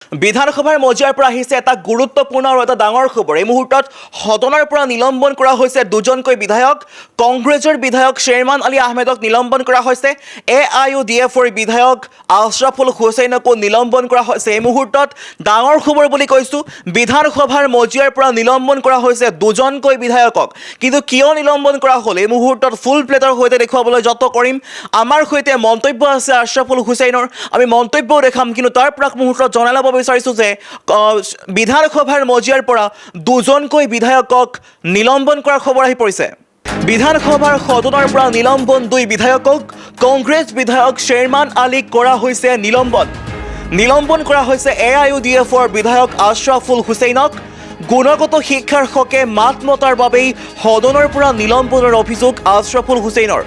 বিধানসভাৰ মজিয়াৰ পৰা আহিছে এটা গুৰুত্বপূৰ্ণ আৰু এটা ডাঙৰ খবৰ। এই মুহূৰ্তত সদনৰ পৰা নিলম্বন কৰা হৈছে দুজনকৈ বিধায়ক। কংগ্ৰেছৰ বিধায়ক শ্বেৰমান আলী আহমেদক নিলম্বন কৰা হৈছে। AIUDFৰ বিধায়ক আশৰাফুল হুছেইনকো নিলম্বন কৰা হৈছে। এই মুহূৰ্তত ডাঙৰ খবৰ বুলি কৈছোঁ, বিধানসভাৰ মজিয়াৰ পৰা নিলম্বন কৰা হৈছে দুজনকৈ বিধায়কক। কিন্তু কিয় নিলম্বন কৰা হ'ল এই মুহূৰ্তত ফুল প্লেটৰ সৈতে দেখুৱাবলৈ যত্ন কৰিম। আমাৰ সৈতে মন্তব্য আছে আশৰাফুল হুছেইনৰ, আমি মন্তব্যও দেখাম। কিন্তু তাৰ প্ৰাক মুহূৰ্তত জনাই ল'ব বিচাৰিছোঁ যে বিধানসভাৰ মজিয়াৰ পৰা দুজনকৈ বিধায়কক নিলম্বন কৰাৰ খবৰ আহি পৰিছে। বিধানসভাৰ সদনৰ পৰা নিলম্বন দুই বিধায়কক। কংগ্ৰেছ বিধায়ক শ্বেৰমান আলীক কৰা হৈছে নিলম্বন কৰা হৈছে AIUDFৰ বিধায়ক আশৰাফুল হুছেইনক। গুণগত শিক্ষাৰ হকে মাত মতাৰ বাবেই সদনৰ পৰা নিলম্বনৰ অভিযোগ আশৰাফুল হুছেইনৰ।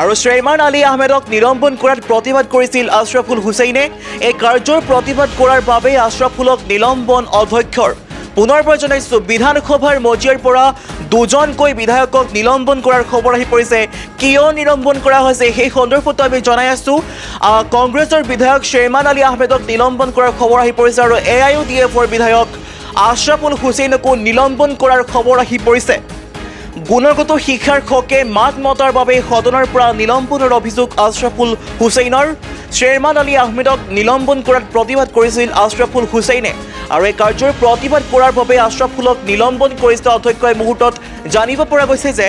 আৰু শ্বেৰমান আলী আহমেদক নিলম্বন কৰাত প্ৰতিবাদ কৰিছিল আশৰাফুল হুছেইনে। এই কাৰ্যৰ প্ৰতিবাদ কৰাৰ বাবে আশৰাফুলক নিলম্বন অধ্যক্ষৰ। পুনৰবাৰ জনাইছোঁ, বিধানসভাৰ মজিয়াৰ পৰা দুজনকৈ বিধায়কক নিলম্বন কৰাৰ খবৰ আহি পৰিছে। কিয় নিলম্বন কৰা হৈছে সেই সন্দৰ্ভত আমি জনাই আছোঁ। কংগ্ৰেছৰ বিধায়ক শ্বেৰমান আলী আহমেদক নিলম্বন কৰাৰ খবৰ আহি পৰিছে আৰু AIUDFৰ বিধায়ক আশৰাফুল হুছেইনকো নিলম্বন কৰাৰ খবৰ আহি পৰিছে। গুণগত শিক্ষাৰ হকে মাত মতাৰ বাবে সদনৰ পৰা নিলম্বনৰ অভিযোগ আশৰাফুল হুছেইনৰ। শ্বেৰমান আলী আহমেদক নিলম্বন কৰাত প্ৰতিবাদ কৰিছিল আশৰাফুল হুছেইনে আৰু এই কাৰ্যৰ প্ৰতিবাদ কৰাৰ বাবে আশৰাফুলক নিলম্বন কৰিছে অধ্যক্ষই। মুহূৰ্তত জানিব পৰা গৈছে যে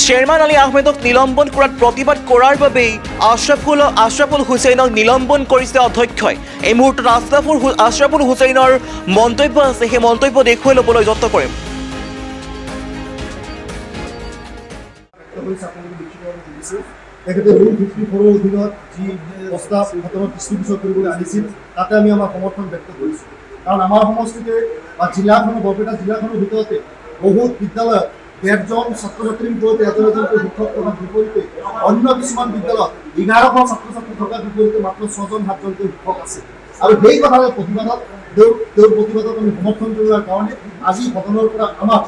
শ্বেৰমান আলী আহমেদক নিলম্বন কৰাত প্ৰতিবাদ কৰাৰ বাবেই আশৰাফুল হুছেইনক নিলম্বন কৰিছে অধ্যক্ষই। এই মুহূৰ্তত আশৰাফুল হুছেইনৰ মন্তব্য আছে, সেই মন্তব্য দেখুৱাই ল'বলৈ যত্ন কৰিম। তেখেতে ৰুল 54ৰ অধীনত যি প্ৰস্তাৱ সদনত দৃষ্টিগোচৰ কৰিবলৈ আনিছিল তাতে আমি আমাৰ সমৰ্থন ব্যক্ত কৰিছোঁ। কাৰণ আমাৰ সমষ্টিতে বা বৰপেটা জিলাখনৰ ভিতৰতে বহুত বিদ্যালয়ত 150জন ছাত্ৰ ছাত্ৰীৰ ভিতৰতে এজনকৈ শিক্ষক থকাৰ বিপৰীতে অন্য কিছুমান বিদ্যালয়ত 1100 ছাত্ৰ ছাত্ৰী থকাৰ বিপৰীতে মাত্ৰ 6-7জনকৈ শিক্ষক আছে। আৰু সেই কথাৰ প্ৰতিবাদত তেওঁৰ প্ৰতিবাদক আমি সমৰ্থন কৰাৰ কাৰণে আজি সদনৰ পৰা আমাক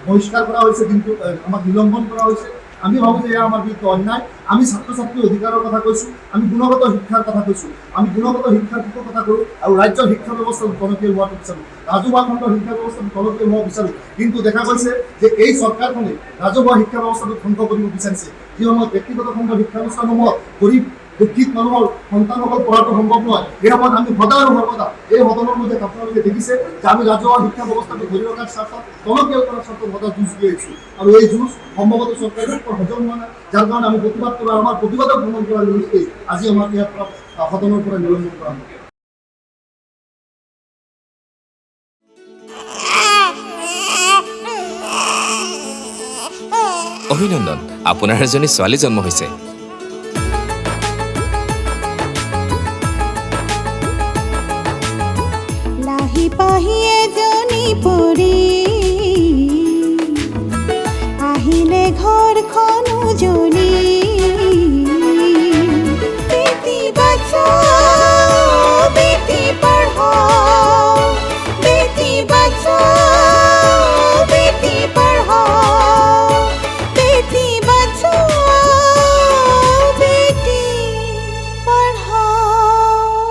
বহিষ্কাৰ কৰা হৈছে, কিন্তু আমাক নিলম্বন কৰা হৈছে। আমি ভাবোঁ যে এয়া আমাৰ বিৰুদ্ধে অন্যায়। আমি ছাত্ৰ ছাত্ৰীৰ অধিকাৰৰ কথা কৈছোঁ, আমি গুণগত শিক্ষাৰ কথা কৈছোঁ, আমি গুণগত শিক্ষাৰ কথা কৰোঁ আৰু ৰাজ্যৰ শিক্ষা ব্যৱস্থাটো টনকিয়াল হোৱাটো বিচাৰোঁ, ৰাজহুৱা খণ্ডৰ শিক্ষা ব্যৱস্থাটো টনকিয়াল হোৱা বিচাৰোঁ। কিন্তু দেখা গৈছে যে এই চৰকাৰখনে ৰাজহুৱা শিক্ষা ব্যৱস্থাটো ধ্বংস কৰিব বিচাৰিছে। যি সময়ত ব্যক্তিগত খণ্ডৰ শিক্ষানুষ্ঠানসমূহত গৰীব দুখীত মানুহৰ সন্তানসকল পঢ়াটো সম্ভৱ নহয়, এই সময়ত আমি সদায় আৰু সৰ্বদা এই সদনৰ মধ্যে আপোনালোকে দেখিছে যে আমি ৰাজহুৱা শিক্ষা ব্যৱস্থাটো ধৰি ৰখাৰ স্বাৰ্থত টনকিয়াল কৰাৰ স্বাৰ্থত সদায় যুঁজ দি আহিছোঁ। আৰু এই যুঁজ সম্ভৱতঃ চৰকাৰৰ হজম হোৱা নাই, যাৰ কাৰণে আমি প্ৰতিবাদ কৰোঁ। আমাৰ প্ৰতিবাদক ভ্ৰমণ কৰাৰ নিমিত্তে আজি আমাক ইয়াৰ পৰা সদনৰ পৰা নিলম্বন কৰা হয়। অভিনন্দন, আপোনাৰ এজনী ছোৱালী জন্ম হৈছে। লাহি পাহি এজনী পৰি আহিলে ঘৰখন উজলি। বেটি বচাও বেটি পঢ়াও, বেটি বচাও